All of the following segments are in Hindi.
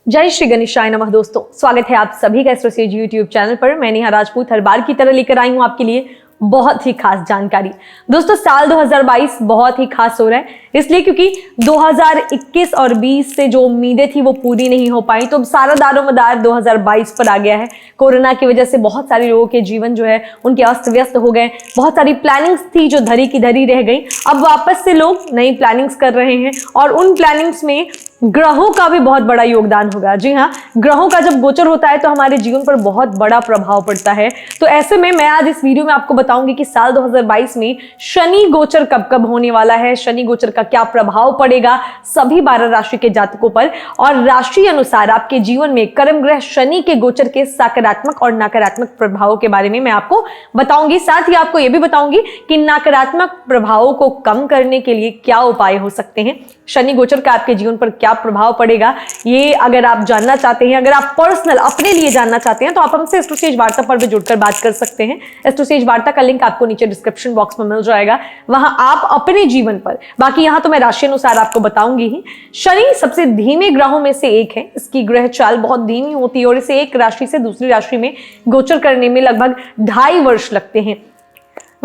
जय श्री गणेशाय नमः। दोस्तों, स्वागत है आप सभी का एस्ट्रोसेज यूट्यूब चैनल पर। मैं नेहा राजपूत हर बार की तरह लेकर आई हूं आपके लिए बहुत ही खास जानकारी। दोस्तों, साल 2022 बहुत ही खास हो रहा है, इसलिए क्योंकि 2021 और 20 से जो उम्मीदें थी वो पूरी नहीं हो पाई, तो अब सारा दारोमदार 2022 पर आ गया है। कोरोना की वजह से बहुत सारे लोगों के जीवन जो है उनके अस्त व्यस्त हो गए। बहुत सारी प्लानिंग्स थी जो धरी की धरी रह गई। अब वापस से लोग नई प्लानिंग्स कर रहे हैं और उन प्लानिंग्स में ग्रहों का भी बहुत बड़ा योगदान होगा। जी हाँ, ग्रहों का जब गोचर होता है तो हमारे जीवन पर बहुत बड़ा प्रभाव पड़ता है। तो ऐसे में मैं आज इस वीडियो में आपको बताऊंगी कि साल 2022 में शनि गोचर कब कब होने वाला है, शनि गोचर का क्या प्रभाव पड़ेगा सभी 12 राशि के जातकों पर, और राशि अनुसार आपके जीवन में कर्म ग्रह शनि के गोचर के सकारात्मक और नकारात्मक प्रभावों के बारे में मैं आपको बताऊंगी। साथ ही आपको यह भी बताऊंगी कि नकारात्मक प्रभावों को कम करने के लिए क्या उपाय हो सकते हैं, शनि गोचर का आपके जीवन पर क्या प्रभाव पड़ेगा। ये अगर आप जानना चाहते हैं, अगर आप पर्सनल अपने लिए जानना चाहते हैं, तो आप हमसे एस्ट्रोसेज वार्ता पर भी जुड़कर बात कर सकते हैं। एस्ट्रोसेज वार्ता का लिंक आपको नीचे डिस्क्रिप्शन बॉक्स में मिल जाएगा, वहां आप अपने जीवन पर, बाकी यहां तो मैं राशि अनुसार आपको बताऊंगी ही। शनि सबसे धीमे ग्रहों में से एक है, इसकी ग्रह चाल बहुत धीमी होती है और इसे एक राशि से दूसरी राशि में गोचर करने में लगभग 2.5 वर्ष लगते हैं।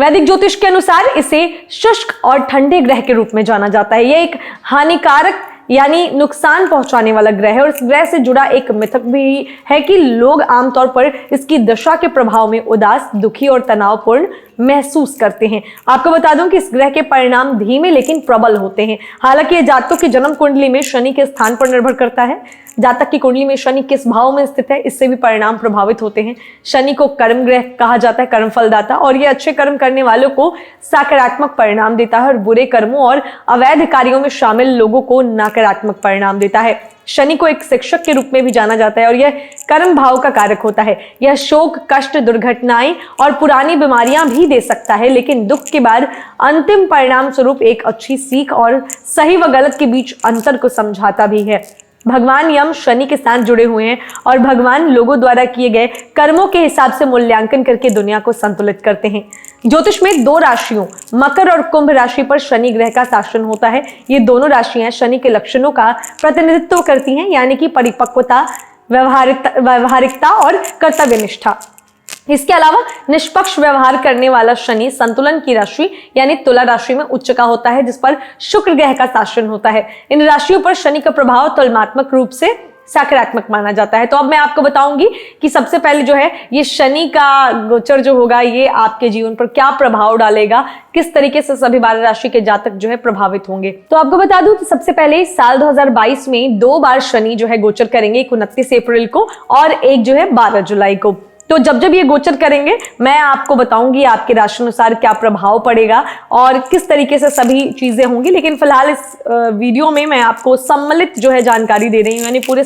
वैदिक ज्योतिष के अनुसार इसे शुष्क और ठंडे ग्रह के रूप में जाना जाता है। यह एक हानिकारक यानी नुकसान पहुंचाने वाला ग्रह है और इस ग्रह से जुड़ा एक मिथक भी है कि लोग आमतौर पर इसकी दशा के प्रभाव में उदास, दुखी और तनावपूर्ण महसूस करते हैं। आपको बता दूं कि इस ग्रह के परिणाम धीमे लेकिन प्रबल होते हैं। हालांकि यह जातकों की जन्म कुंडली में शनि के स्थान पर निर्भर करता है। जातक की कुंडली में शनि किस भाव में स्थित है, इससे भी परिणाम प्रभावित होते हैं। शनि को कर्म ग्रह कहा जाता है, कर्म फलदाता, और यह अच्छे कर्म करने वालों को सकारात्मक परिणाम देता है और बुरे कर्मों और अवैध कार्यों में शामिल लोगों को नकारात्मक परिणाम देता है। शनि को एक शिक्षक के रूप में भी जाना जाता है और यह कर्म भाव का कारक होता है। यह शोक, कष्ट, दुर्घटनाएं और पुरानी बीमारियां भी दे सकता है, लेकिन दुख के बाद अंतिम परिणाम स्वरूप एक अच्छी सीख और सही व गलत के बीच अंतर को समझाता भी है। भगवान यम शनि के साथ जुड़े हुए हैं और भगवान लोगों द्वारा किए गए कर्मों के हिसाब से मूल्यांकन करके दुनिया को संतुलित करते हैं। ज्योतिष में 2 राशियों मकर और कुंभ राशि पर शनि ग्रह का शासन होता है। ये दोनों राशियां शनि के लक्षणों का प्रतिनिधित्व करती हैं, यानी कि परिपक्वता, व्यवहारिकता और कर्तव्यनिष्ठा। इसके अलावा निष्पक्ष व्यवहार करने वाला शनि संतुलन की राशि यानी तुला राशि में उच्च का होता है, जिस पर शुक्र ग्रह का शासन होता है। इन राशियों पर शनि का प्रभाव तुलनात्मक रूप से सकारात्मक माना जाता है। तो अब मैं आपको बताऊंगी कि सबसे पहले जो है ये शनि का गोचर जो होगा ये आपके जीवन पर क्या प्रभाव डालेगा, किस तरीके से सभी 12 राशि के जातक जो है प्रभावित होंगे। तो आपको बता दूं कि सबसे पहले साल 2022 में 2 बार शनि जो है गोचर करेंगे, एक 29 अप्रैल को और एक जो है 12 जुलाई को। तो जब जब ये गोचर करेंगे मैं आपको बताऊंगी आपके राशि अनुसार क्या प्रभाव पड़ेगा और किस तरीके से सभी चीजें होंगी। लेकिन फिलहाल इस वीडियो में मैं आपको सम्मिलित जो है जानकारी दे रही हूँ, यानी पूरे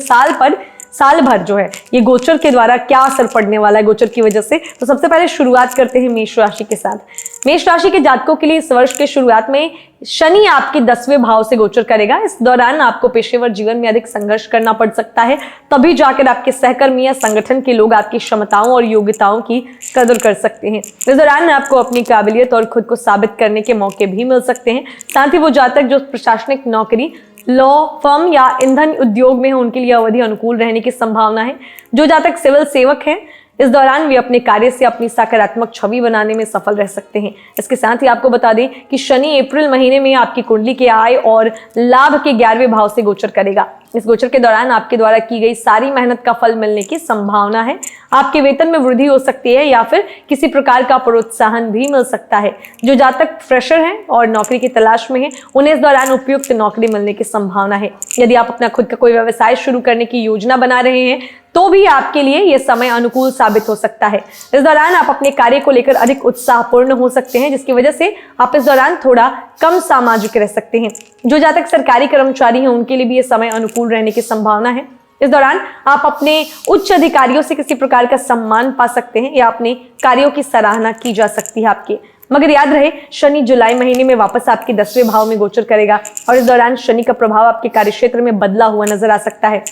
साल भर जो है ये गोचर के द्वारा क्या असर पड़ने वाला है गोचर की वजह से। तो सबसे पहले शुरुआत करते हैं मेष राशि के साथ। मेष राशि के जातकों के लिए इस वर्ष के शुरुआत में शनि आपके 10वें भाव से गोचर करेगा। इस दौरान आपको पेशेवर जीवन में अधिक संघर्ष करना पड़ सकता है, तभी जाकर आपके सहकर्मी या संगठन के लोग आपकी क्षमताओं और योग्यताओं की कदर कर सकते हैं। इस दौरान आपको अपनी काबिलियत और खुद को साबित करने के मौके भी मिल सकते हैं। साथ ही वो जातक जो प्रशासनिक नौकरी, लॉ फर्म या ईंधन उद्योग में है उनके लिए अवधि अनुकूल रहने की संभावना है। जो जातक सिविल सेवक हैं इस दौरान वे अपने कार्य से अपनी सकारात्मक छवि बनाने में सफल रह सकते हैं। इसके साथ ही आपको बता दें कि शनि अप्रैल महीने में आपकी कुंडली के आय और लाभ के 11वें भाव से गोचर करेगा। इस गोचर के दौरान आपके द्वारा की गई सारी मेहनत का फल मिलने की संभावना है। आपके वेतन में वृद्धि हो सकती है या फिर किसी प्रकार का प्रोत्साहन भी मिल सकता है। जो जातक फ्रेशर हैं और नौकरी की तलाश में हैं उन्हें इस दौरान उपयुक्त नौकरी मिलने की संभावना है। यदि आप अपना खुद का कोई व्यवसाय शुरू करने की योजना बना रहे हैं तो भी आपके लिए यह समय अनुकूल साबित हो सकता है। इस दौरान आप अपने कार्य को लेकर अधिक उत्साहपूर्ण हो सकते हैं, जिसकी वजह से आप इस दौरान थोड़ा कम सामाजिक रह सकते हैं। जो जातक सरकारी कर्मचारी हैं उनके लिए भी यह समय अनुकूल रहने की संभावना है। इस दौरान आप अपने उच्च अधिकारियों से किसी प्रकार का सम्मान पा सकते हैं या अपने कार्यों की सराहना की जा सकती है आपके। मगर याद रहे शनि जुलाई महीने में वापस आपके 10वें भाव में गोचर करेगा और इस दौरान शनि का प्रभाव आपके कार्यक्षेत्र में बदला हुआ नजर आ सकता है।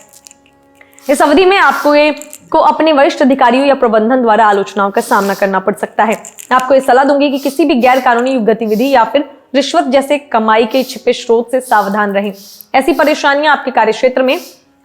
इस अवधि में आपको अपने वरिष्ठ अधिकारियों या प्रबंधन द्वारा आलोचनाओं का सामना करना पड़ सकता है। आपको ये सलाह दूंगी कि किसी भी गैर कानूनी गतिविधि या फिर रिश्वत जैसे कमाई के छिपे स्रोत से सावधान रहें। ऐसी परेशानियां आपके कार्यक्षेत्र में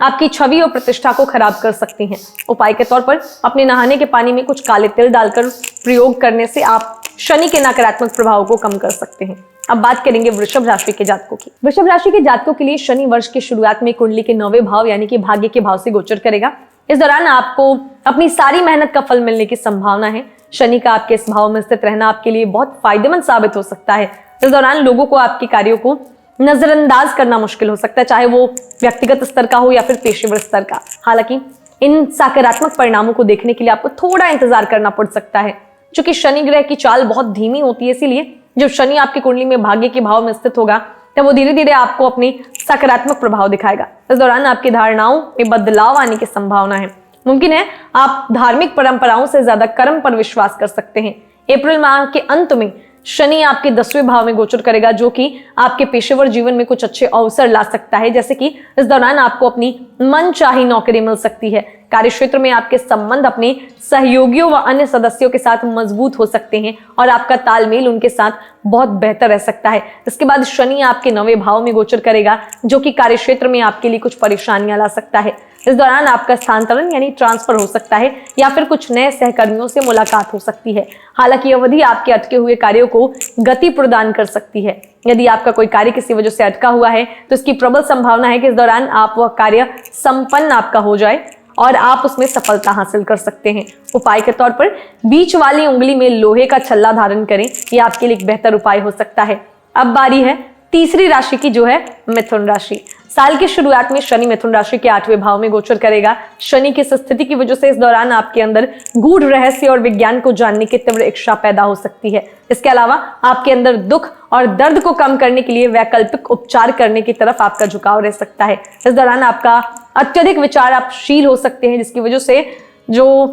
आपकी छवि और प्रतिष्ठा को खराब कर सकती हैं। उपाय के तौर पर अपने नहाने के पानी में कुछ काले तिल डालकर प्रयोग करने से आप शनि के नकारात्मक प्रभाव को कम कर सकते हैं। अब बात करेंगे वृषभ राशि के जातकों की। वृषभ राशि के जातकों के लिए शनि वर्ष की शुरुआत में कुंडली के 9वें भाव यानी कि भाग्य के भाव से गोचर करेगा। इस दौरान आपको अपनी सारी मेहनत का फल मिलने की संभावना है। शनि का आपके इस भाव में स्थित रहना आपके लिए बहुत फायदेमंद साबित हो सकता है। इस दौरान लोगों को आपके कार्यों को नजरअंदाज करना मुश्किल हो सकता है, चाहे वो व्यक्तिगत स्तर का हो या फिर पेशेवर स्तर का। हालांकि इन सकारात्मक परिणामों को देखने के लिए आपको थोड़ा इंतजार करना पड़ सकता है, क्योंकि शनि ग्रह की चाल बहुत धीमी होती है। इसीलिए जब शनि आपकी कुंडली में भाग्य के भाव में स्थित होगा तब वो धीरे धीरे आपको अपनी सकारात्मक प्रभाव दिखाएगा। इस दौरान आपकी धारणाओं में बदलाव आने की संभावना है। मुमकिन है आप धार्मिक परंपराओं से ज्यादा कर्म पर विश्वास कर सकते हैं। अप्रैल माह के अंत में शनि आपके 10वें भाव में गोचर करेगा, जो कि आपके पेशेवर जीवन में कुछ अच्छे अवसर ला सकता है। जैसे कि इस दौरान आपको अपनी मनचाही नौकरी मिल सकती है। कार्यक्षेत्र में आपके संबंध अपने सहयोगियों व अन्य सदस्यों के साथ मजबूत हो सकते हैं और आपका तालमेल उनके साथ बहुत बेहतर रह सकता है। इसके बाद शनि आपके 9वें भाव में गोचर करेगा, जो कि कार्यक्षेत्र में आपके लिए कुछ परेशानियां ला सकता है। इस दौरान आपका स्थानांतरण यानी ट्रांसफर हो सकता है या फिर कुछ नए सहकर्मियों से मुलाकात हो सकती है। हालांकि यह अवधि आपके अटके हुए कार्यों को गति प्रदान कर सकती है। यदि आपका कोई कार्य किसी वजह से अटका हुआ है तो इसकी प्रबल संभावना है कि इस दौरान आप वह कार्य संपन्न आपका हो जाए और आप उसमें सफलता हासिल कर सकते हैं। उपाय के तौर पर बीच वाली उंगली में लोहे का छल्ला धारण करें, यह आपके लिए एक बेहतर उपाय हो सकता है। अब बारी है तीसरी राशि की, जो है मिथुन राशि। साल की शुरुआत में शनि मिथुन राशि के 8वें भाव में गोचर करेगा। शनि की इस स्थिति की वजह से इस दौरान आपके अंदर गूढ़ रहस्य और विज्ञान को जानने की तीव्र इच्छा पैदा हो सकती है। इसके अलावा आपके अंदर दुख और दर्द को कम करने के लिए वैकल्पिक उपचार करने की तरफ आपका झुकाव रह सकता है। इस दौरान आपका अत्यधिक विचार आपशील हो सकते हैं, जिसकी वजह से जो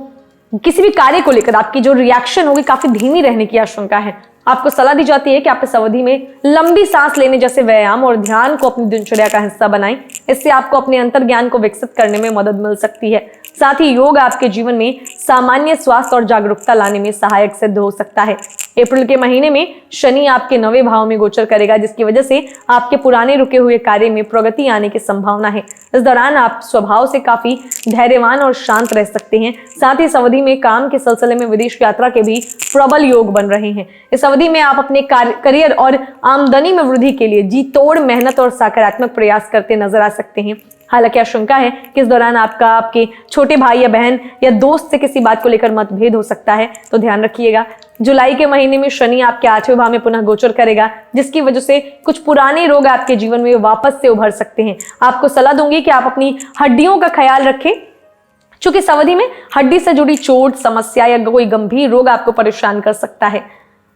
किसी भी कार्य को लेकर आपकी जो रिएक्शन होगी काफी धीमी रहने की आशंका है। आपको सलाह दी जाती है कि आप इस अवधि में लंबी सांस लेने जैसे व्यायाम और ध्यान को अपनी दिनचर्या का हिस्सा बनाएं। इससे आपको अपने अंतर्ज्ञान को विकसित करने में मदद मिल सकती है। साथ ही योग आपके जीवन में सामान्य स्वास्थ्य और जागरूकता लाने में सहायक सिद्ध हो सकता है। अप्रैल के महीने में शनि आपके 9वें भाव में गोचर करेगा, जिसकी वजह से आपके पुराने रुके हुए कार्य में प्रगति आने की संभावना है। इस दौरान आप स्वभाव से काफी धैर्यवान और शांत रह सकते हैं। साथ ही इस अवधि में काम के सिलसिले में विदेश यात्रा के भी प्रबल योग बन रहे हैं। इस अवधि में आप अपने करियर और आमदनी में वृद्धि के लिए जी तोड़ मेहनत और सकारात्मक प्रयास करते नजर आ सकते हैं। हालांकि आशंका है कि इस दौरान आपके छोटे भाई या बहन या दोस्त से किसी बात को लेकर मतभेद हो सकता है, तो ध्यान रखिएगा। जुलाई के महीने में शनि आपके 8वें भाव में पुनः गोचर करेगा, जिसकी वजह से कुछ पुराने रोग आपके जीवन में वापस से उभर सकते हैं। आपको सलाह दूंगी कि आप अपनी हड्डियों का ख्याल रखें, चूंकि इस अवधि में हड्डी से जुड़ी चोट, समस्या या कोई गंभीर रोग आपको परेशान कर सकता है।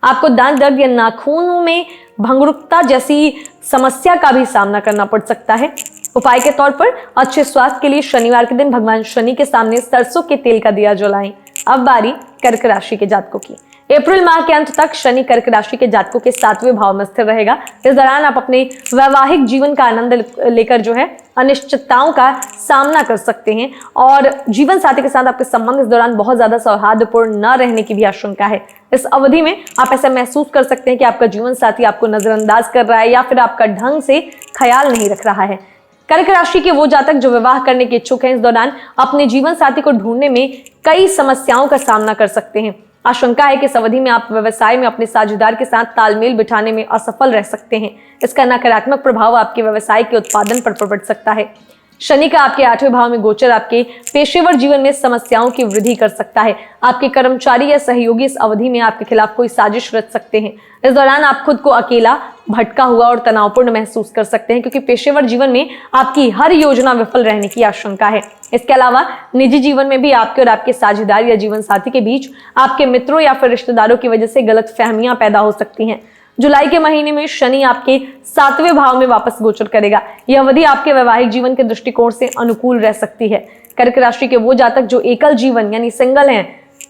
आपको दांत दर्द या नाखूनों में भंगुरता जैसी समस्या का भी सामना करना पड़ सकता है। उपाय के तौर पर अच्छे स्वास्थ्य के लिए शनिवार के दिन भगवान शनि के सामने सरसों के तेल का दिया जलाएं। अब बारी कर्क राशि के जातकों की। अप्रैल माह के अंत तक शनि कर्क राशि के जातकों के 7वें भाव में स्थिर रहेगा। इस दौरान आप अपने वैवाहिक जीवन का आनंद लेकर जो है अनिश्चितताओं का सामना कर सकते हैं और जीवन साथी के साथ आपके संबंध इस दौरान बहुत ज्यादा सौहार्दपूर्ण न रहने की भी आशंका है। इस अवधि में आप ऐसा महसूस कर सकते हैं कि आपका जीवन साथी आपको नजरअंदाज कर रहा है या फिर आपका ढंग से ख्याल नहीं रख रहा है। कर्क राशि के वो जातक जो विवाह करने के इच्छुक हैं, इस दौरान अपने जीवन साथी को ढूंढने में कई समस्याओं का सामना कर सकते हैं। आशंका है कि इस अवधि में आप व्यवसाय में अपने साझेदार के साथ तालमेल बिठाने में असफल रह सकते हैं। इसका नकारात्मक प्रभाव आपके व्यवसाय के उत्पादन पर पड़ सकता है। शनि का आपके 8वें भाव में गोचर आपके पेशेवर जीवन में समस्याओं की वृद्धि कर सकता है। आपके कर्मचारी या सहयोगी इस अवधि में आपके खिलाफ कोई साजिश रच सकते हैं। इस दौरान आप खुद को अकेला, भटका हुआ और तनावपूर्ण महसूस कर सकते हैं, क्योंकि पेशेवर जीवन में आपकी हर योजना विफल रहने की आशंका है। इसके अलावा निजी जीवन में भी आपके और आपके साझेदार या जीवन साथी के बीच आपके मित्रों या फिर रिश्तेदारों की वजह से गलतफहमियां पैदा हो सकती हैं। जुलाई के महीने में शनि आपके 7वें भाव में वापस गोचर करेगा। यह अवधि आपके वैवाहिक जीवन के दृष्टिकोण से अनुकूल रह सकती है। कर्क राशि के वो जातक जो एकल जीवन यानी सिंगल हैं,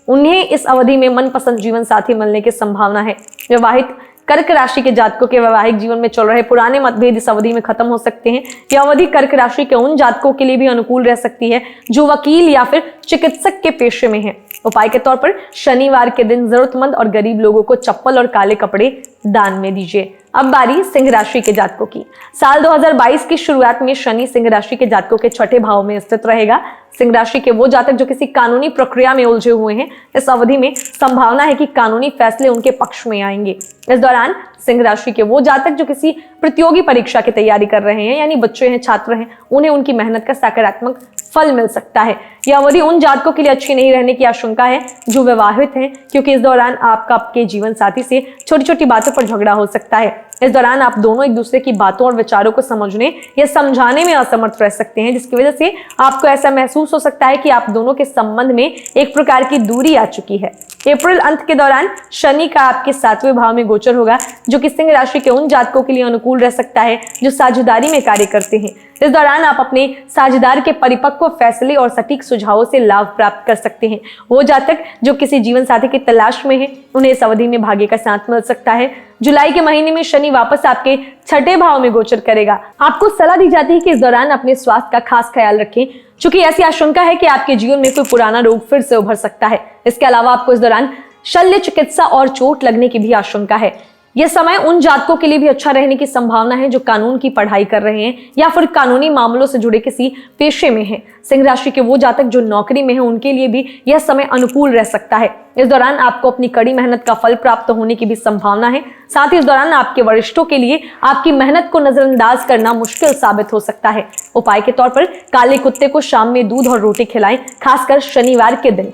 उन्हें इस अवधि में मनपसंद जीवन साथी मिलने की संभावना है। विवाहित कर्क राशि के जातकों के वैवाहिक जीवन में चल रहे पुराने मतभेद इस अवधि में खत्म हो सकते हैं। यह अवधि कर्क राशि के उन जातकों के लिए भी अनुकूल रह सकती है जो वकील या फिर चिकित्सक के पेशे में हैं। उपाय के तौर पर शनिवार के दिन जरूरतमंद और गरीब लोगों को चप्पल और काले कपड़े दान में दीजिए। अब बारी सिंह राशि के जातकों की। साल 2022 की शुरुआत में शनि सिंह राशि के जातकों के छठे भाव में स्थित रहेगा। सिंह राशि के वो जातक जो किसी कानूनी प्रक्रिया में उलझे हुए हैं, इस अवधि में संभावना है कि कानूनी फैसले उनके पक्ष में आएंगे। इस दौरान सिंह राशि के वो जातक जो किसी प्रतियोगी परीक्षा की तैयारी कर रहे हैं, यानी बच्चे हैं, छात्र हैं, उन्हें उनकी मेहनत का सकारात्मक फल मिल सकता है। यह अवधि उन जातकों के लिए अच्छी नहीं रहने की आशंका है जो विवाहित हैं, क्योंकि इस दौरान आपके जीवन साथी से छोटी छोटी बातों पर झगड़ा हो सकता है। इस दौरान आप दोनों एक दूसरे की बातों और विचारों को समझने या समझाने में असमर्थ रह सकते हैं, जिसकी वजह से आपको ऐसा महसूस हो सकता है कि आप दोनों के संबंध में एक प्रकार की दूरी आ चुकी है। अप्रैल अंत के दौरान शनि का आपके 7वें भाव में गोचर होगा, जो कि सिंह राशि के उन जातकों के लिए अनुकूल रह सकता है जो साझेदारी में कार्य करते हैं। इस दौरान आप अपने साझेदार के परिपक्व फैसले और सटीक सुझावों से लाभ प्राप्त कर सकते हैं। वो जातक जो किसी जीवन साथी की तलाश में हैं, उन्हें इस अवधि में भाग्य का साथ मिल सकता है। जुलाई के महीने में शनि वापस आपके छठे भाव में गोचर करेगा। आपको सलाह दी जाती है कि इस दौरान अपने स्वास्थ्य का खास ख्याल रखें, क्योंकि ऐसी आशंका है कि आपके जीवन में कोई पुराना रोग फिर से उभर सकता है। इसके अलावा आपको इस दौरान शल्य चिकित्सा और चोट लगने की भी आशंका है। यह समय उन जातकों के लिए भी अच्छा रहने की संभावना है जो कानून की पढ़ाई कर रहे हैं या फिर कानूनी मामलों से जुड़े किसी पेशे में हैं। सिंह राशि के वो जातक जो नौकरी में हैं, उनके लिए भी यह समय अनुकूल रह सकता है। इस दौरान आपको अपनी कड़ी मेहनत का फल प्राप्त होने की भी संभावना है। साथ ही इस दौरान आपके वरिष्ठों के लिए आपकी मेहनत को नजरअंदाज करना मुश्किल साबित हो सकता है। उपाय के तौर पर काले कुत्ते को शाम में दूध और रोटी खिलाएं, खासकर शनिवार के दिन।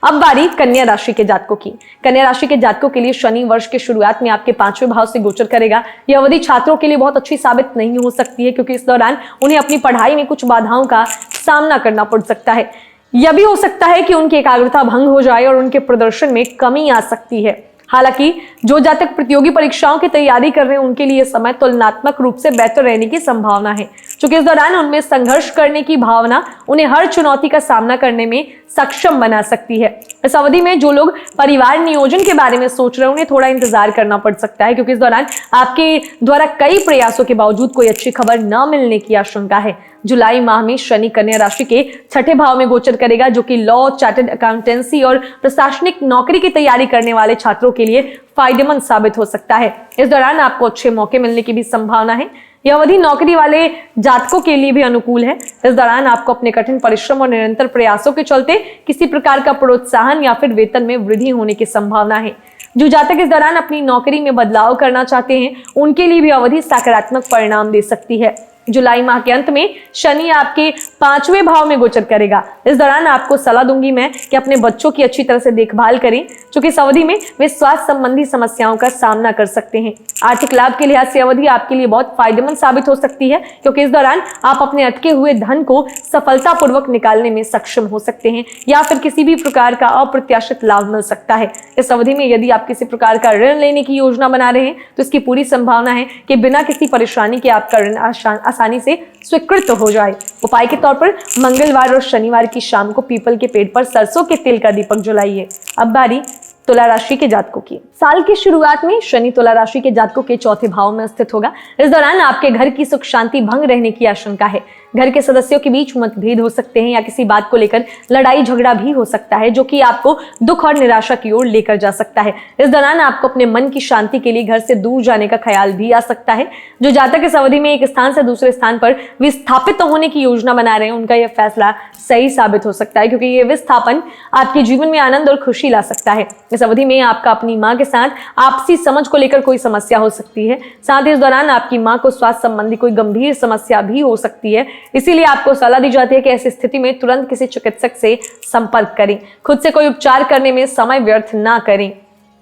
अब बारी कन्या राशि के जातकों की। कन्या राशि के जातकों के लिए शनि वर्ष के शुरुआत में आपके 5वें भाव से गोचर करेगा। यह अवधि छात्रों के लिए बहुत अच्छी साबित नहीं हो सकती है, क्योंकि इस दौरान उन्हें अपनी पढ़ाई में कुछ बाधाओं का सामना करना पड़ सकता है। यह भी हो सकता है कि उनकी एकाग्रता भंग हो जाए और उनके प्रदर्शन में कमी आ सकती है। हालांकि जो जातक प्रतियोगी परीक्षाओं की तैयारी कर रहे हैं, उनके लिए समय तुलनात्मक रूप से बेहतर रहने की संभावना है, क्योंकि इस दौरान उनमें संघर्ष करने की भावना उन्हें हर चुनौती का सामना करने में सक्षम बना सकती है। इस अवधि में जो लोग परिवार नियोजन के बारे में सोच रहे हैं, उन्हें थोड़ा इंतजार करना पड़ सकता है, क्योंकि इस दौरान आपके द्वारा कई प्रयासों के बावजूद कोई अच्छी खबर न मिलने की आशंका है। जुलाई माह में शनि कन्या राशि के छठे भाव में गोचर करेगा, जो कि लॉ, चार्टर्ड अकाउंटेंसी और प्रशासनिक नौकरी की तैयारी करने वाले छात्रों के लिए फायदेमंद साबित हो सकता है। इस दौरान आपको अच्छे मौके मिलने की भी संभावना है। यह अवधि नौकरी वाले जातकों के लिए भी अनुकूल है। इस दौरान आपको अपने कठिन परिश्रम और निरंतर प्रयासों के चलते किसी प्रकार का प्रोत्साहन या फिर वेतन में वृद्धि होने की संभावना है। जो जातक इस दौरान अपनी नौकरी में बदलाव करना चाहते हैं, उनके लिए भी अवधि सकारात्मक परिणाम दे सकती है। जुलाई माह के अंत में शनि आपके 5वें भाव में गोचर करेगा। इस दौरान आपको सलाह दूंगी मैं कि अपने बच्चों की अच्छी तरह से देखभाल करें, क्योंकि इस अवधि में वे स्वास्थ्य संबंधी समस्याओं का सामना कर सकते हैं। आर्थिक लाभ के लिहाज से अवधि आपके लिए बहुत फायदेमंद साबित हो सकती है, क्योंकि इस दौरान आप अपने अटके हुए धन को सफलतापूर्वक निकालने में सक्षम हो सकते हैं, या फिर किसी भी प्रकार का अप्रत्याशित लाभ मिल सकता है। इस अवधि में यदि आप किसी प्रकार का ऋण लेने की योजना बना रहे हैं, तो इसकी पूरी संभावना है कि बिना किसी परेशानी के आपका ऋण आसानी से स्वीकृत हो जाए। उपाय के तौर पर मंगलवार और शनिवार की शाम को पीपल के पेड़ पर सरसों के तेल का दीपक जलाइए। अब बारी तुला राशि के जातकों की। साल की शुरुआत में शनि तुला राशि के जातकों के चौथे भाव में स्थित होगा। इस दौरान आपके घर की सुख शांति भंग रहने की आशंका है। घर के सदस्यों के बीच मतभेद हो सकते हैं या किसी बात को लेकर लड़ाई झगड़ा भी हो सकता है, जो कि आपको दुख और निराशा की ओर लेकर जा सकता है। इस दौरान आपको अपने मन की शांति के लिए घर से दूर जाने का ख्याल भी आ सकता है। जो जातक इस अवधि में एक स्थान से दूसरे स्थान पर विस्थापित होने की योजना बना रहे हैं, उनका यह फैसला सही साबित हो सकता है, क्योंकि यह विस्थापन आपके जीवन में आनंद और खुशी ला सकता है। इस अवधि में आपका अपनी मां के साथ आपसी समझ को लेकर कोई समस्या हो सकती है। साथ ही इस दौरान आपकी मां को स्वास्थ्य संबंधी कोई गंभीर समस्या भी हो सकती है। इसीलिए आपको सलाह दी जाती है कि ऐसी स्थिति में तुरंत किसी चिकित्सक से संपर्क करें। खुद से कोई उपचार करने में समय व्यर्थ ना करें।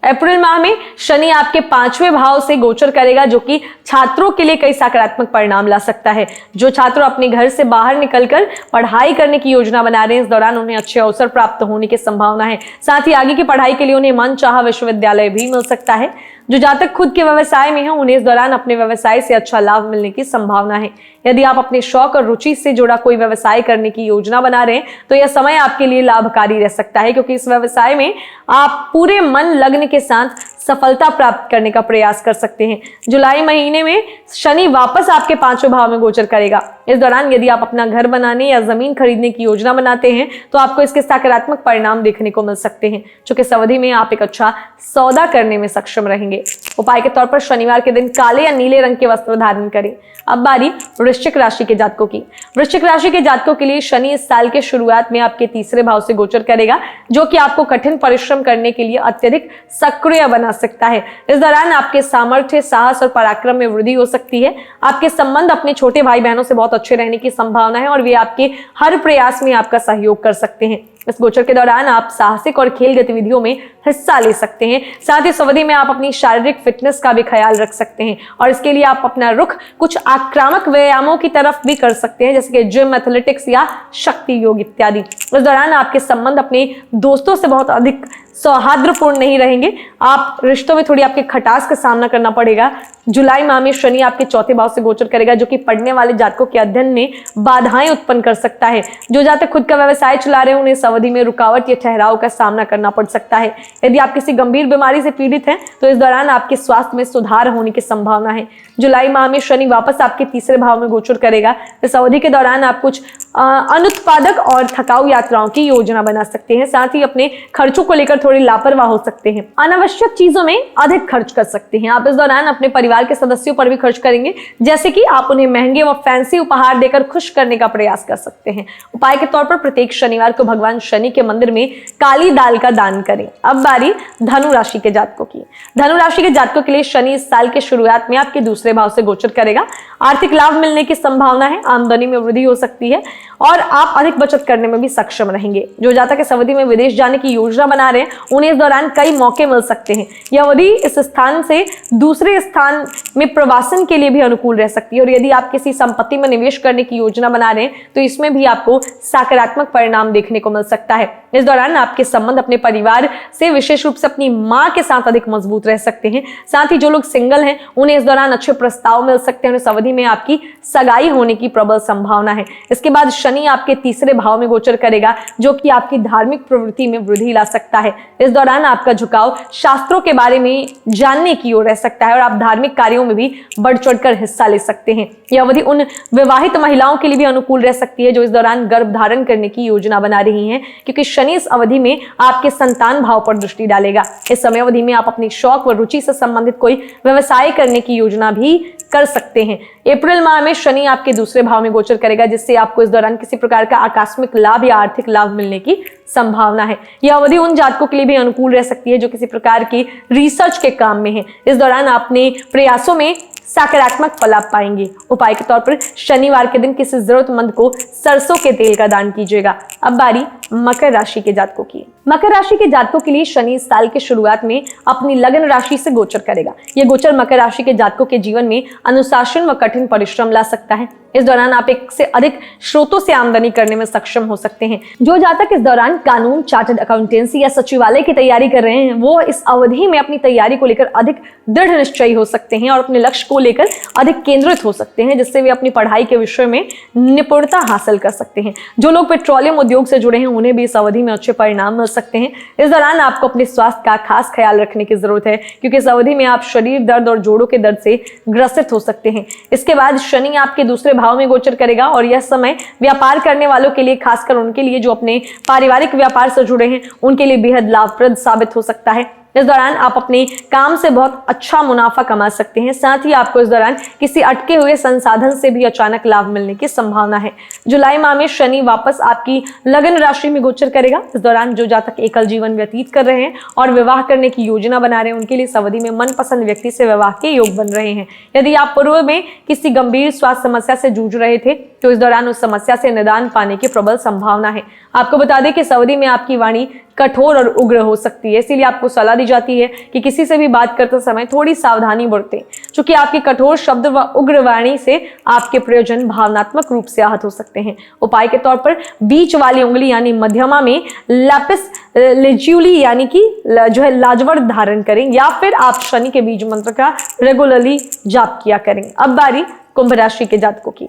अप्रैल माह में शनि आपके 5वें भाव से गोचर करेगा, जो कि छात्रों के लिए कई सकारात्मक परिणाम ला सकता है। जो छात्र अपने घर से बाहर निकलकर पढ़ाई करने की योजना बना रहे हैं, इस दौरान उन्हें अच्छे अवसर प्राप्त होने की संभावना है। साथ ही आगे की पढ़ाई के लिए उन्हें मनचाहा विश्वविद्यालय भी मिल सकता है। जो जातक खुद के व्यवसाय में हैं, उन्हें इस दौरान अपने व्यवसाय से अच्छा लाभ मिलने की संभावना है। यदि आप अपने शौक और रुचि से जुड़ा कोई व्यवसाय करने की योजना बना रहे हैं, तो यह समय आपके लिए लाभकारी रह सकता है, क्योंकि इस व्यवसाय में आप पूरे मन लगन के साथ सफलता प्राप्त करने का प्रयास कर सकते हैं। जुलाई महीने में शनि वापस आपके 5वें भाव में गोचर करेगा। इस दौरान यदि आप अपना घर बनाने या जमीन खरीदने की योजना बनाते हैं, तो आपको इसके सकारात्मक परिणाम देखने को मिल सकते हैं, जो कि इस अवधि में आप एक अच्छा सौदा करने में सक्षम रहेंगे। उपाय के तौर पर शनिवार के दिन काले या नीले रंग के वस्त्र धारण करें। अब बारी वृश्चिक राशि के जातकों की। वृश्चिक राशि के जातकों के लिए शनि इस साल के शुरुआत में आपके तीसरे भाव से गोचर करेगा, जो कि आपको कठिन परिश्रम करने के लिए अत्यधिक सक्रिय बना सकता है। इस दौरान आपके सामर्थ्य, साहस और पराक्रम में वृद्धि हो सकती है। आपके संबंध अपने छोटे भाई बहनों से बहुत अच्छे रहने की संभावना है और वे आपके हर प्रयास में आपका सहयोग कर सकते हैं। इस गोचर के दौरान आप साहसिक और खेल गतिविधियों में हिस्सा ले सकते हैं। साथ ही इस अवधि में आप अपनी शारीरिक फिटनेस का भी ख्याल रख सकते हैं और इसके लिए आप अपना रुख कुछ आक्रामक व्यायामों की तरफ भी कर सकते हैं, जैसे कि जिम, एथलेटिक्स या शक्ति योग इत्यादि। इस दौरान आपके संबंध अपने दोस्तों से बहुत अधिक सौहार्दपूर्ण नहीं रहेंगे। आप रिश्तों में थोड़ी आपके खटास का सामना करना पड़ेगा। जुलाई माह में शनि आपके चौथे भाव से गोचर करेगा, जो कि पढ़ने वाले जातकों के अध्ययन में बाधाएं उत्पन्न कर सकता है। जो जातक खुद का व्यवसाय चला रहे हैं उन्हें इस अवधि में रुकावट या ठहराव का सामना करना पड़ सकता है। यदि आप किसी गंभीर बीमारी से पीड़ित हैं तो इस दौरान आपके स्वास्थ्य में सुधार होने की संभावना है। जुलाई माह में शनि वापस आपके तीसरे भाव में गोचर करेगा। इस अवधि के दौरान आप कुछ अनुत्पादक और थकाऊ यात्राओं की योजना बना सकते हैं। साथ ही अपने खर्चों को लेकर थोड़े लापरवाह हो सकते हैं। अनावश्यक चीजों में अधिक खर्च कर सकते हैं। आप इस दौरान अपने परिवार के सदस्यों पर भी खर्च करेंगे, जैसे कि आप उन्हें महंगे व फैंसी उपहार देकर खुश करने का प्रयास कर सकते हैं। उपाय के तौर पर प्रत्येक शनिवार को भगवान शनि के मंदिर में काली दाल का दान करें। अब बारी धनु राशि के जातकों की। धनु राशि के जातकों के लिए शनि इस साल के शुरुआत में आपके दूसरे भाव से गोचर करेगा। आर्थिक लाभ मिलने की संभावना है, आमदनी में वृद्धि हो सकती है और आप अधिक बचत करने में भी सक्षम रहेंगे। जो जातक इस अवधि में विदेश जाने की योजना बना रहे हैं उन्हें इस दौरान कई मौके मिल सकते हैं। यह अवधि इस स्थान से दूसरे स्थान में प्रवासन के लिए भी अनुकूल रह सकती है और यदि आप किसी संपत्ति में निवेश करने की योजना बना रहे हैं तो इसमें भी आपको सकारात्मक परिणाम देखने को मिल सकता है। इस दौरान आपके संबंध अपने परिवार से, विशेष रूप से अपनी मां के साथ अधिक मजबूत रह सकते हैं। साथ ही जो लोग सिंगल हैं उन्हें इस दौरान अच्छे प्रस्ताव मिल सकते हैं और इस अवधि में आपकी सगाई होने की प्रबल संभावना है। इसके बाद शनि आपके तीसरे भाव में गोचर करेगा, जो कि आपकी धार्मिक प्रवृत्ति में वृद्धि ला सकता है। इस दौरान आपका झुकाव शास्त्रों के बारे में जानने की ओर रह सकता है और आप धार्मिक कार्यों में भी बढ़ चढ़कर हिस्सा ले सकते हैं। यह अवधि उन विवाहित महिलाओं के लिए भी अनुकूल रह सकती है जो इस दौरान गर्भ धारण करने की योजना बना रही हैं, क्योंकि शनि इस अवधि में आपके संतान भाव पर दृष्टि डालेगा। इस समय अवधि में आप अपनी शौक व रुचि से संबंधित कोई व्यवसाय करने की योजना भी कर सकते हैं। अप्रैल माह में शनि आपके दूसरे भाव में गोचर करेगा, जिससे आपको इस दौरान किसी प्रकार का आकस्मिक लाभ या आर्थिक लाभ मिलने की संभावना है। यह अवधि उन जातकों के लिए भी अनुकूल रह सकती है जो किसी प्रकार की रिसर्च के काम में है। इस दौरान अपने प्रयासों में सकारात्मक फल आप पाएंगे। उपाय के तौर पर शनिवार के दिन किसी जरूरतमंद को सरसों के तेल का दान कीजिएगा। अब बारी मकर राशि के जातकों की। मकर राशि के जातकों के लिए शनि इस साल के शुरुआत में अपनी लगन राशि से गोचर करेगा। यह गोचर मकर राशि के जातकों के जीवन में अनुशासन व कठिन परिश्रम ला सकता है। इस दौरान आप एक से अधिक स्रोतों से आमदनी करने में सक्षम हो सकते हैं। जो जातक इस दौरान कानून, चार्टर्ड अकाउंटेंसी या सचिवालय की तैयारी कर रहे हैं वो इस अवधि में अपनी तैयारी को लेकर अधिक दृढ़ निश्चयी हो सकते हैं और अपने लक्ष्य को लेकर अधिक केंद्रित हो सकते हैं, जिससे वे अपनी पढ़ाई के विषय में निपुणता हासिल कर सकते हैं। जो लोग पेट्रोलियम उद्योग से जुड़े हैं उन्हें भी इस अवधि में अच्छे परिणाम मिल सकते हैं। इस दौरान आपको अपने स्वास्थ्य का खास ख्याल रखने की जरूरत है, क्योंकि इस अवधि में आप शरीर दर्द और जोड़ों के दर्द से ग्रसित हो सकते हैं। इसके बाद शनि आपके दूसरे भाव में गोचर करेगा और यह समय व्यापार करने वालों के लिए, खासकर उनके लिए जो अपने पारिवारिक व्यापार से जुड़े हैं, उनके लिए बेहद लाभप्रद साबित हो सकता है। इस दौरान आप अपने काम से बहुत अच्छा मुनाफा कमा सकते हैं। साथ ही आपको इस दौरान किसी अटके हुए संसाधन से भी अचानक लाभ मिलने की संभावना है। जुलाई माह में शनि वापस आपकी लगन राशि में गोचर करेगा। इस दौरान जो जातक एकल जीवन व्यतीत कर रहे हैं और विवाह करने की योजना बना रहे हैं उनके लिए इस अवधि में मनपसंद व्यक्ति से विवाह के योग बन रहे हैं। यदि आप पूर्व में किसी गंभीर स्वास्थ्य समस्या से जूझ रहे थे तो इस दौरान उस समस्या से निदान पाने की प्रबल संभावना है। आपको बता दें कि इस अवधि में आपकी वाणी कठोर और उग्र हो सकती है, इसीलिए आपको सलाह दी जाती है कि किसी से भी बात करते समय थोड़ी सावधानी बरतें, क्योंकि आपकी कठोर शब्द व उग्र वाणी से आपके प्रयोजन भावनात्मक रूप से आहत हो सकते हैं। उपाय के तौर पर बीच वाली उंगली यानी मध्यमा में लैपिस लेजुली यानी कि जो है लाजवर्द धारण करें, या फिर आप शनि के बीज मंत्र का रेगुलरली जाप किया करें। अब बारी कुंभ राशि के जातकों की।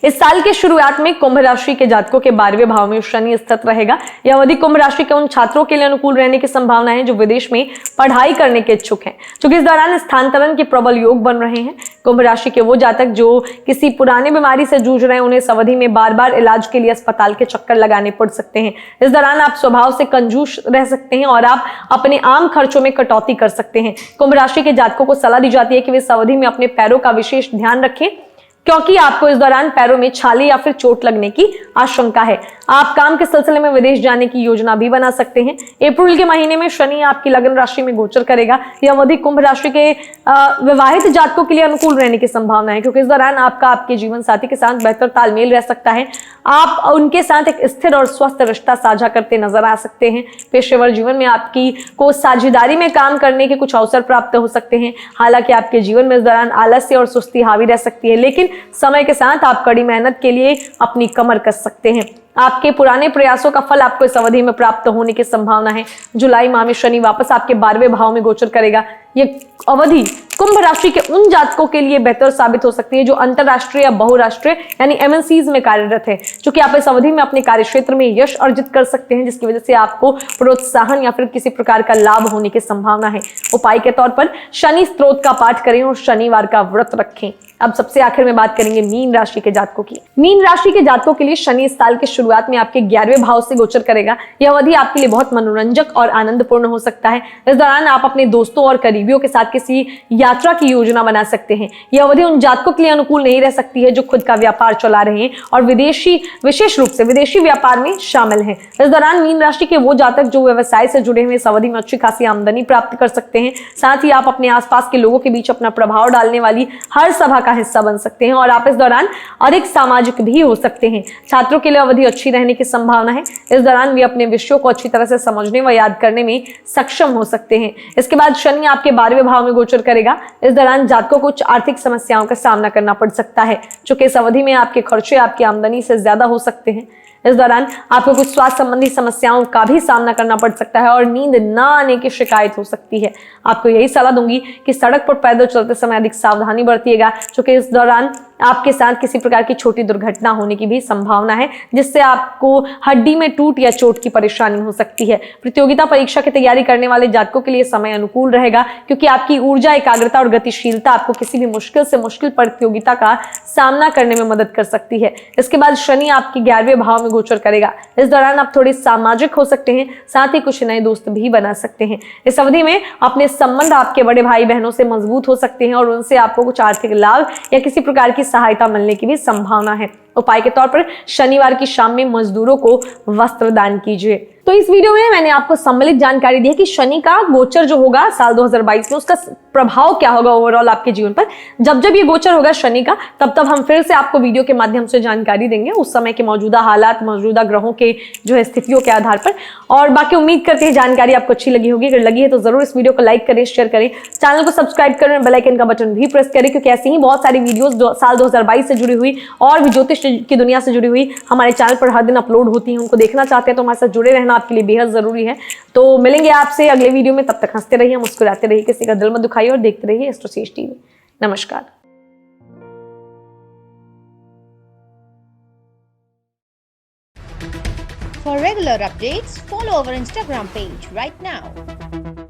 इस साल के शुरुआत में कुंभ राशि के जातकों के 12वें भाव में शनि स्थित रहेगा। यह अवधि कुंभ राशि के उन छात्रों के लिए अनुकूल रहने की संभावना है जो विदेश में पढ़ाई करने के इच्छुक हैं, क्योंकि इस दौरान स्थानांतरण के प्रबल योग बन रहे हैं। कुंभ राशि के वो जातक जो किसी पुरानी बीमारी से जूझ रहे हैं, उन्हें इस अवधि में बार बार इलाज के लिए अस्पताल के चक्कर लगाने पड़ सकते हैं। इस दौरान आप स्वभाव से कंजूस रह सकते हैं और आप अपने आम खर्चों में कटौती कर सकते हैं। कुंभ राशि के जातकों को सलाह दी जाती है कि वे इस अवधि में अपने पैरों का विशेष ध्यान रखें, क्योंकि आपको इस दौरान पैरों में छाले या फिर चोट लगने की आशंका है। आप काम के सिलसिले में विदेश जाने की योजना भी बना सकते हैं। अप्रैल के महीने में शनि आपकी लगन राशि में गोचर करेगा। यह अवधि कुंभ राशि के विवाहित जातकों के लिए अनुकूल रहने की संभावना है, क्योंकि इस दौरान आपका आपके जीवन साथी के साथ बेहतर तालमेल रह सकता है। आप उनके साथ एक स्थिर और स्वस्थ रिश्ता साझा करते नजर आ सकते हैं। पेशेवर जीवन में आपकी को साझेदारी में काम करने के कुछ अवसर प्राप्त हो सकते हैं। हालांकि आपके जीवन में इस दौरान आलस्य और सुस्ती हावी रह सकती है, लेकिन समय के साथ आप कड़ी मेहनत के लिए अपनी कमर कस सकते हैं। आपके पुराने प्रयासों का फल आपको इस अवधि में प्राप्त होने की संभावना है। जुलाई माह में शनि वापस आपके 12वें भाव में गोचर करेगा। यह अवधि कुंभ राशि के उन जातकों के लिए बेहतर साबित हो सकती है जो अंतरराष्ट्रीय या बहुराष्ट्रीय यानी एमएनसीज में कार्यरत है, क्योंकि आप इस अवधि में अपने कार्यक्षेत्र में यश अर्जित कर सकते हैं, जिसकी वजह से आपको प्रोत्साहन या फिर किसी प्रकार का लाभ होने की संभावना है। उपाय के तौर पर शनि स्त्रोत का पाठ करें और शनिवार का व्रत रखें। अब सबसे आखिर में बात करेंगे मीन राशि के जातकों की। मीन राशि के जातकों के लिए शनि इस साल के शुरुआत में आपके 11वें भाव से गोचर करेगा। यह अवधि आपके लिए बहुत मनोरंजक और आनंदपूर्ण हो सकता है। इस दौरान आप अपने दोस्तों और करीबियों के साथ किसी यात्रा की योजना बना सकते हैं। यह अवधि उन जातकों के लिए अनुकूल नहीं रह सकती है जो खुद का व्यापार चला रहे हैं और विशेष रूप से विदेशी व्यापार में शामिल हैं। इस दौरान मीन राशि के वो जातक जो व्यवसाय से जुड़े हुए इस अवधि में अच्छी खासी आमदनी प्राप्त कर सकते हैं। साथ ही आप अपने आसपास के लोगों के बीच अपना प्रभाव डालने वाली हर सभा का हिस्सा बन सकते हैं और आप इस दौरान अधिक सामाजिक भी हो सकते हैं। छात्रों के लिए अवधि अच्छी रहने की संभावना है। इस दौरान वे अपने विषयों को अच्छी तरह से समझने व याद करने में सक्षम हो सकते हैं। इसके बाद शनि आपके 12वें भाव में गोचर करेगा। इस दौरान जातकों को कुछ आर्थिक समस्याओं का सामना करना पड़ सकता है, चूंकि इस अवधि में आपके खर्चे आपकी आमदनी से ज्यादा हो सकते हैं। इस दौरान आपको कुछ स्वास्थ्य संबंधी समस्याओं का भी सामना करना पड़ सकता है और नींद न आने की शिकायत हो सकती है। आपको यही सलाह दूंगी कि सड़क पर पैदल चलते समय अधिक सावधानी बरतिएगा, क्योंकि इस दौरान आपके साथ किसी प्रकार की छोटी दुर्घटना होने की भी संभावना है, जिससे आपको हड्डी में टूट या चोट की परेशानी हो सकती है। प्रतियोगिता परीक्षा की तैयारी करने वाले जातकों के लिए समय अनुकूल रहेगा, क्योंकि आपकी ऊर्जा, एकाग्रता और गतिशीलता आपको किसी भी मुश्किल से मुश्किल प्रतियोगिता का सामना करने में मदद कर सकती है। इसके बाद शनि आपके 11वें भाव में गोचर करेगा। इस दौरान आप थोड़े सामाजिक हो सकते हैं, साथ ही कुछ नए दोस्त भी बना सकते हैं। इस अवधि में अपने संबंध आपके बड़े भाई बहनों से मजबूत हो सकते हैं और उनसे आपको कुछ आर्थिक लाभ या किसी प्रकार की सहायता मिलने की भी संभावना है। उपाय के तौर पर शनिवार की शाम में मजदूरों को वस्त्र दान कीजिए। तो इस वीडियो में मैंने आपको सम्मिलित जानकारी दी है कि शनि का गोचर जो होगा साल 2022 में, उसका प्रभाव क्या होगा ओवरऑल आपके जीवन पर। जब जब ये गोचर होगा शनि का, तब हम फिर से आपको वीडियो के माध्यम से जानकारी देंगे उस समय के मौजूदा हालात, मौजूदा ग्रहों के जो है स्थितियों के आधार पर। और बाकी उम्मीद करते हैं जानकारी आपको अच्छी लगी होगी। अगर लगी है तो जरूर इस वीडियो को लाइक करें, शेयर करें, चैनल को सब्सक्राइब करें, बेल आइकन का बटन भी प्रेस करें, क्योंकि ऐसी ही बहुत सारी वीडियोस साल 2022 से जुड़ी हुई और भी ज्योतिष की दुनिया से जुड़ी हुई हमारे चैनल पर हर दिन अपलोड होती है। उनको देखना चाहते हैं तो हमारे साथ जुड़े रहना आपके लिए बेहद जरूरी है। तो मिलेंगे आपसे अगले वीडियो में, तब तक हंसते रहिए, मुस्कुराते रहिए, किसी का दिल मत दुखाइए और देखते रहिए एस्ट्रोसेज टीवी। नमस्कार। For regular updates, follow our Instagram page right now.